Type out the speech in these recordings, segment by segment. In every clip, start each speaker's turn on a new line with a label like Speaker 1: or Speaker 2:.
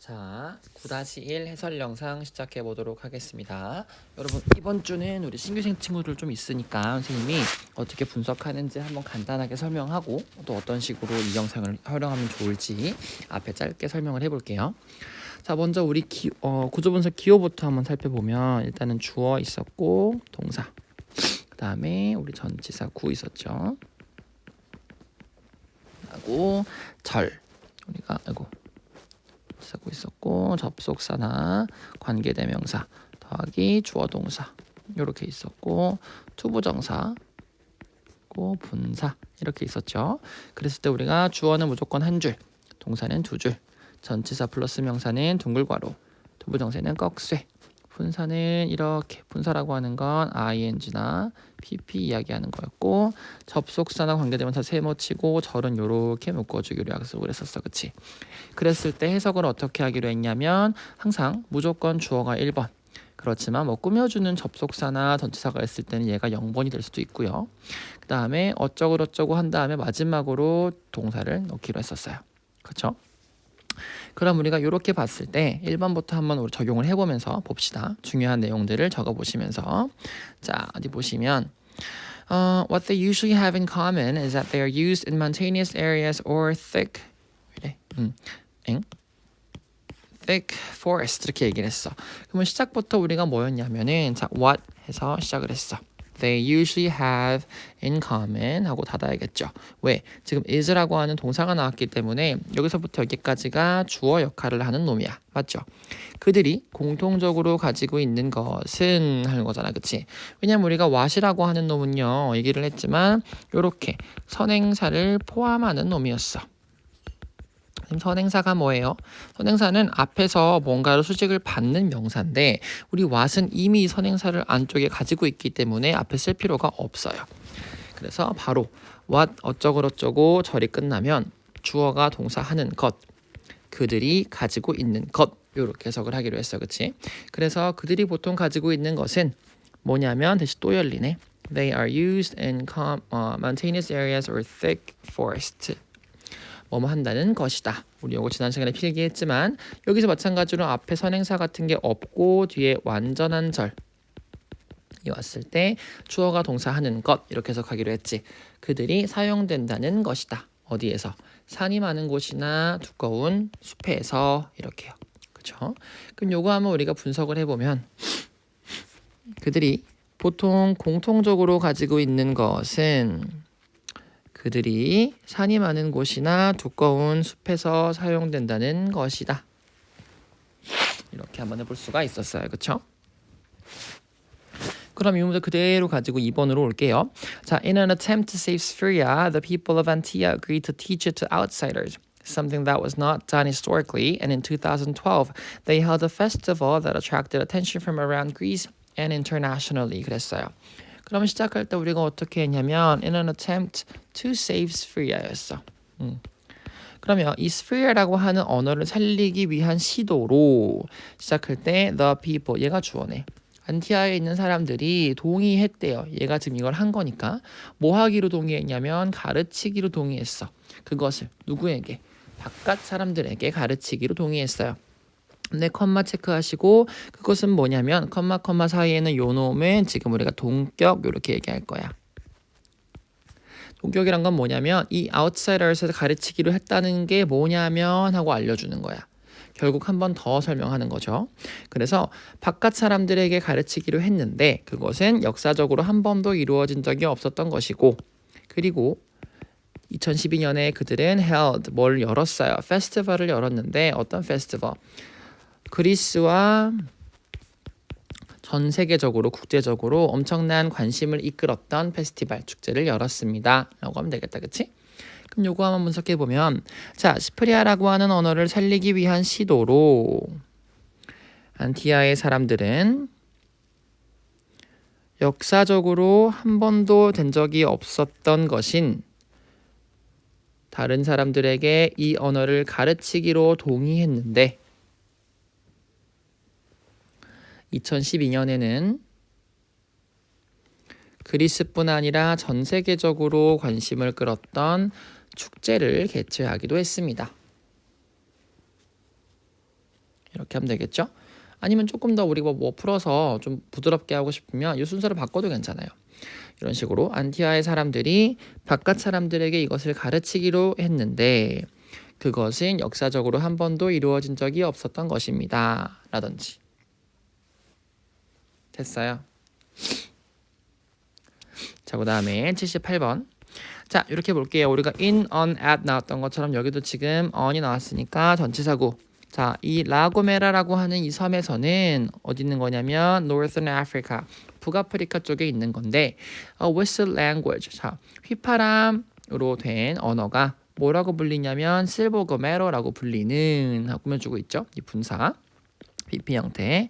Speaker 1: 자, 9-1 해설 영상 시작해 보도록 하겠습니다. 여러분, 이번 주는 우리 신규생 친구들 좀 있으니까 선생님이 어떻게 분석하는지 한번 간단하게 설명하고 또 어떤 식으로 이 영상을 활용하면 좋을지 앞에 짧게 설명을 해볼게요. 자, 먼저 우리 구조 분석 기호부터 한번 살펴보면 일단은 주어 있었고 동사, 그 다음에 우리 전치사 구 있었죠. 하고 절, 우리가 쓰고 있었고 접속사나 관계대명사 더하기 주어동사 이렇게 있었고 투부정사 분사 이렇게 있었죠. 그랬을 때 우리가 주어는 무조건 한 줄, 동사는 두 줄, 전치사 플러스 명사는 둥글괄호, 투부정사는 꺽쇠, 분사는 이렇게, 분사라고 하는 건 ing나 pp 이야기하는 거였고, 접속사나 관계대명사 세모치고 절은 요렇게 묶어주기로 약속을 했었어. 그치? 그랬을 때 해석을 어떻게 하기로 했냐면 항상 무조건 주어가 1번, 그렇지만 뭐 꾸며주는 접속사나 전치사가 있을 때는 얘가 0번이 될 수도 있고요. 그 다음에 어쩌고 한 다음에 마지막으로 동사를 넣기로 했었어요. 그렇죠? 그럼 우리가 이렇게 봤을 때 1번부터 한번 우리 적용을 해보면서 봅시다. 중요한 내용들을 적어보시면서. 자, 어디 보시면 What they usually have in common is that they are used in mountainous areas or thick thick forest 이렇게 얘기를 했어. 그러면 시작부터 우리가 뭐였냐면은 자, what 해서 시작을 했어. They usually have in common 하고 닫아야겠죠. 왜? 지금 is라고 하는 동사가 나왔기 때문에 여기서부터 여기까지가 주어 역할을 하는 놈이야. 맞죠? 그들이 공통적으로 가지고 있는 것은 하는 거잖아. 그치? 왜냐면 우리가 what이라고 하는 놈은요, 얘기를 했지만 이렇게 선행사를 포함하는 놈이었어. 선행사가 뭐예요? 선행사는 앞에서 뭔가로 수직을 받는 명사인데 우리 what은 이미 선행사를 안쪽에 가지고 있기 때문에 앞에 쓸 필요가 없어요. 그래서 바로 what 어쩌고 절이 끝나면 주어가 동사하는 것, 그들이 가지고 있는 것 이렇게 해석을 하기로 했어. 그치? 그래서 그들이 보통 가지고 있는 것은 뭐냐면 다시 또 열리네. They are used in mountainous areas or thick forest. 뭐뭐 한다는 것이다. 우리 요거 지난 시간에 필기했지만 여기서 마찬가지로 앞에 선행사 같은 게 없고 뒤에 완전한 절이 왔을 때 주어가 동사하는 것 이렇게 해석하기로 했지. 그들이 사용된다는 것이다. 어디에서? 산이 많은 곳이나 두꺼운 숲에서 이렇게요. 그렇죠? 그럼 요거 한번 우리가 분석을 해보면 그들이 보통 공통적으로 가지고 있는 것은 그들이 산이 많은 곳이나 두꺼운 숲에서 사용된다는 것이다. 이렇게 한번 해볼 수가 있었어요. 그렇죠? 그럼 이 문제 그대로 가지고 2번으로 올게요. 자, in an attempt to save Syria, the people of Antioch agreed to teach it to outsiders. Something that was not done historically, and in 2012, they held a festival that attracted attention from around Greece and internationally. 그랬어요. 그럼 시작할 때 우리가 어떻게 했냐면 in an attempt to save Syria였어. 그러면 이 Syria라고 하는 언어를 살리기 위한 시도로 시작할 때 the people, 얘가 주어네. 안티아에 있는 사람들이 동의했대요. 얘가 지금 이걸 한 거니까 뭐 하기로 동의했냐면 가르치기로 동의했어. 그것을 누구에게? 바깥 사람들에게 가르치기로 동의했어요. 네, 컴마 체크하시고 그것은 뭐냐면 컴마 사이에는 요 놈은 지금 우리가 동격 이렇게 얘기할 거야. 동격이란 건 뭐냐면 이 outsiders에서 가르치기로 했다는 게 뭐냐면 하고 알려주는 거야. 결국 한 번 더 설명하는 거죠. 그래서 바깥 사람들에게 가르치기로 했는데 그것은 역사적으로 한 번도 이루어진 적이 없었던 것이고, 그리고 2012년에 그들은 held 뭘 열었어요. 페스티벌을 열었는데 어떤 페스티벌? 그리스와 전 세계적으로 국제적으로 엄청난 관심을 이끌었던 페스티벌 축제를 열었습니다. 라고 하면 되겠다. 그치? 그럼 요거 한번 분석해보면 자, 시프리아라고 하는 언어를 살리기 위한 시도로 안티아의 사람들은 역사적으로 한 번도 된 적이 없었던 것인 다른 사람들에게 이 언어를 가르치기로 동의했는데 2012년에는 그리스뿐 아니라 전 세계적으로 관심을 끌었던 축제를 개최하기도 했습니다. 이렇게 하면 되겠죠? 아니면 조금 더 우리가 뭐 풀어서 좀 부드럽게 하고 싶으면 이 순서를 바꿔도 괜찮아요. 이런 식으로 안티아의 사람들이 바깥 사람들에게 이것을 가르치기로 했는데 그것은 역사적으로 한 번도 이루어진 적이 없었던 것입니다. 라든지. 됐어요. 자, 그 다음에 78번. 자, 이렇게 볼게요. 우리가 in, on, at 나왔던 것처럼 여기도 지금 on이 나왔으니까 전치사구. 자, 이 라고메라라고 하는 이 섬에서는 어디 있는 거냐면 Northern Africa, 북아프리카 쪽에 있는 건데 whistle language. 자, 휘파람으로 된 언어가 뭐라고 불리냐면 실보그메로라고 불리는 하고 꾸며주고 있죠. 이 분사. BP 형태.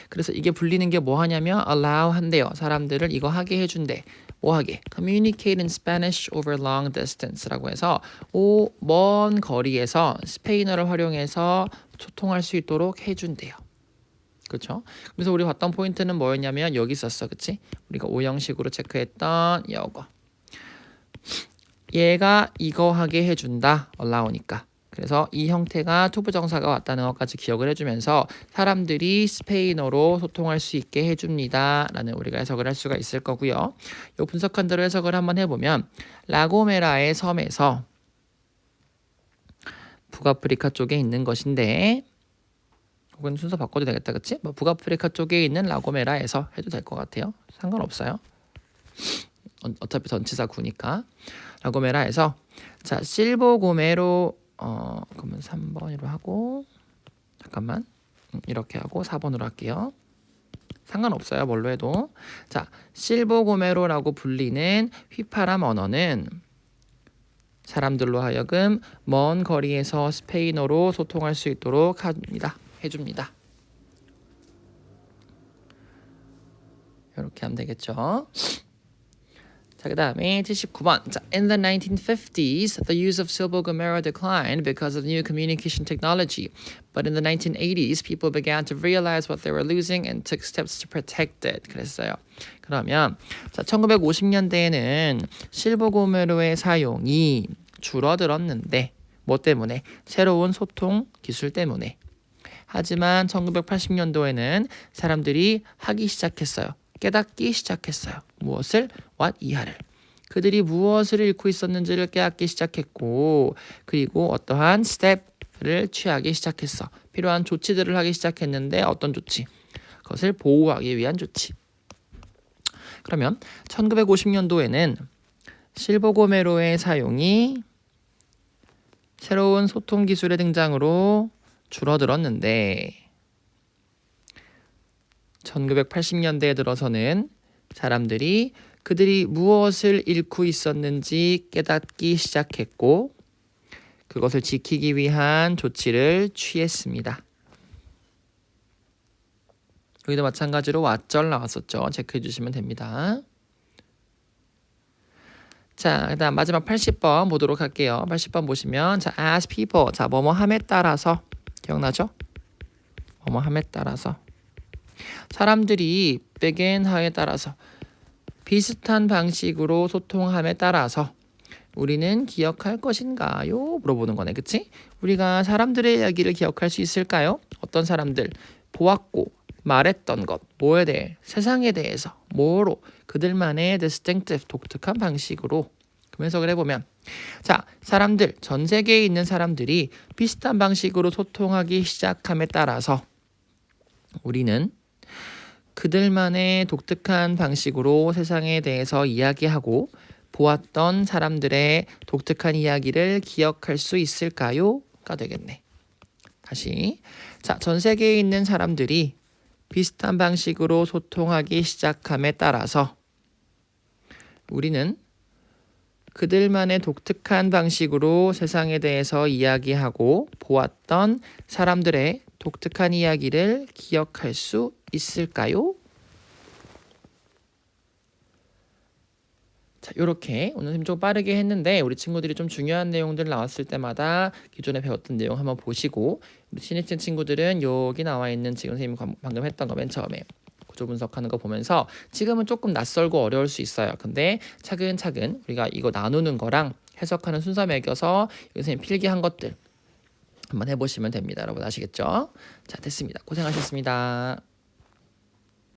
Speaker 1: 그래서 이게 불리는 게 뭐 하냐면 allow 한대요. 사람들을 이거 하게 해준대. 뭐 하게? Communicate in Spanish over long distance라고 해서 먼 거리에서 스페인어를 활용해서 소통할 수 있도록 해준대요. 그렇죠? 그래서 우리 봤던 포인트는 뭐였냐면 여기 있었어. 그치? 우리가 오형식으로 체크했던 이거. 얘가 이거 하게 해준다. allow니까. 그래서 이 형태가 투부정사가 왔다는 것까지 기억을 해주면서 사람들이 스페인어로 소통할 수 있게 해줍니다. 라는 우리가 해석을 할 수가 있을 거고요. 이 분석한 대로 해석을 한번 해보면 라고메라의 섬에서 북아프리카 쪽에 있는 것인데 혹은 순서 바꿔도 되겠다. 그치? 뭐 북아프리카 쪽에 있는 라고메라에서 해도 될 것 같아요. 상관없어요. 어차피 전치사 구니까. 라고메라에서 자 실보고메로 그러면 3번으로 하고 잠깐만 이렇게 하고 4번으로 할게요. 상관없어요. 뭘로 해도. 자, 실보고메로라고 불리는 휘파람 언어는 사람들로 하여금 먼 거리에서 스페인어로 소통할 수 있도록 해줍니다. 이렇게 하면 되겠죠. 자, 그 다음에 79번. 자, in the 1950s, the use of silbo-gomero declined because of new communication technology. But in the 1980s, people began to realize what they were losing and took steps to protect it. 그랬어요. 그러면 자, 1950년대에는 실보고메로의 사용이 줄어들었는데 뭐 때문에? 새로운 소통 기술 때문에. 하지만 1980년도에는 사람들이 하기 시작했어요. 깨닫기 시작했어요. 무엇을? what 이하를. 그들이 무엇을 잃고 있었는지를 깨닫기 시작했고 그리고 어떠한 스텝을 취하기 시작했어. 필요한 조치들을 하기 시작했는데 어떤 조치? 그것을 보호하기 위한 조치. 그러면 1950년도에는 실보고메로의 사용이 새로운 소통 기술의 등장으로 줄어들었는데 1980년대에 들어서는 사람들이 그들이 무엇을 잃고 있었는지 깨닫기 시작했고 그것을 지키기 위한 조치를 취했습니다. 여기도 마찬가지로 왓절 나왔었죠. 체크해 주시면 됩니다. 자, 그다음 마지막 80번 보도록 할게요. 80번 보시면 자, as people. 자, 뭐뭐함에 따라서 기억나죠? 뭐뭐함에 따라서 사람들이 begin하에 따라서 비슷한 방식으로 소통함에 따라서 우리는 기억할 것인가요? 물어보는 거네. 그치? 우리가 사람들의 이야기를 기억할 수 있을까요? 어떤 사람들 보았고 말했던 것 뭐에 대해 세상에 대해서 뭐로 그들만의 distinctive 독특한 방식으로 해석을 해보면 자 사람들 전 세계에 있는 사람들이 비슷한 방식으로 소통하기 시작함에 따라서 우리는 그들만의 독특한 방식으로 세상에 대해서 이야기하고 보았던 사람들의 독특한 이야기를 기억할 수 있을까요?가 되겠네. 다시 자, 전 세계에 있는 사람들이 비슷한 방식으로 소통하기 시작함에 따라서 우리는 그들만의 독특한 방식으로 세상에 대해서 이야기하고 보았던 사람들의 독특한 이야기를 기억할 수 있을까요? 자, 요렇게 오늘 선생님 좀 빠르게 했는데 우리 친구들이 좀 중요한 내용들 나왔을 때마다 기존에 배웠던 내용 한번 보시고 우리 신입생 친구들은 여기 나와 있는 지금 선생님이 방금 했던 거 맨 처음에 구조 분석하는 거 보면서 지금은 조금 낯설고 어려울 수 있어요. 근데 차근차근 우리가 이거 나누는 거랑 해석하는 순서 매겨서 선생님 필기한 것들 한번 해보시면 됩니다. 여러분 아시겠죠? 자, 됐습니다. 고생하셨습니다.